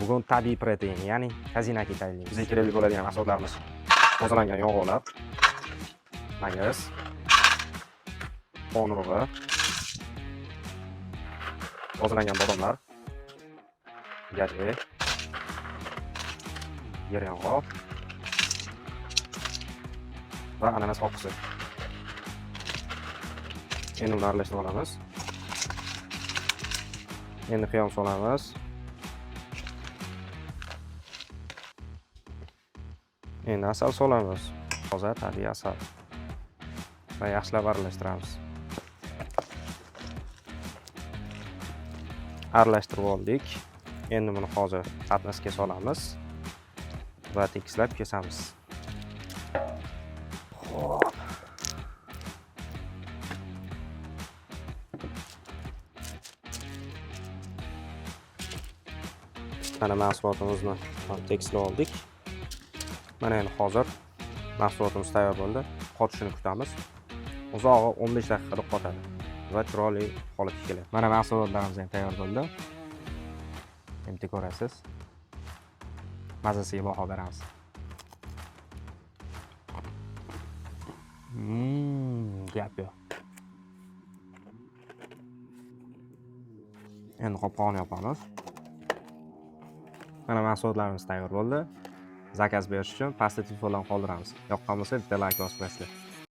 Bugun tabiiy protein, ya'ni kazinaki tayyorlaymiz. Bizga kerakli bo'ladigan mahsulotlarimiz: tozalangan yong'oqlar, mayiz, qon urug'i, tozalangan bodomlar, gajek, yer yong'oq va ananas oqisi. Endi uni aralashtirib olamiz. Endi qiyom solamiz. Endi asal solamiz. Toza tabiiy asal. Va yaxshilab aralashtiramiz. Aralashtirib oldik. Endi buni hozir qatnasga solamiz va tekislab kesamiz. Xo'p. Mana mahsulotimizni tekislab oldik. Mana endi hozir mahsulotimiz tayyor bo'ldi. Qotishini kutamiz. Uzog'i 15 daqiqada qotadi va chiroyli holatga keladi. Mana mahsulotlarimiz ham tayyor bo'ldi. Endi ko'rasiz. Mazasiga baho beramiz. Gap yo'q. Endi qopqog'ini yopamiz. Mana mahsulotlarimiz tayyor bo'ldi. Zakaz berish uchun pastda telefonlarni qoldiramiz. Yoqqan bo'lsa bitta like bosib qo'yasizlar.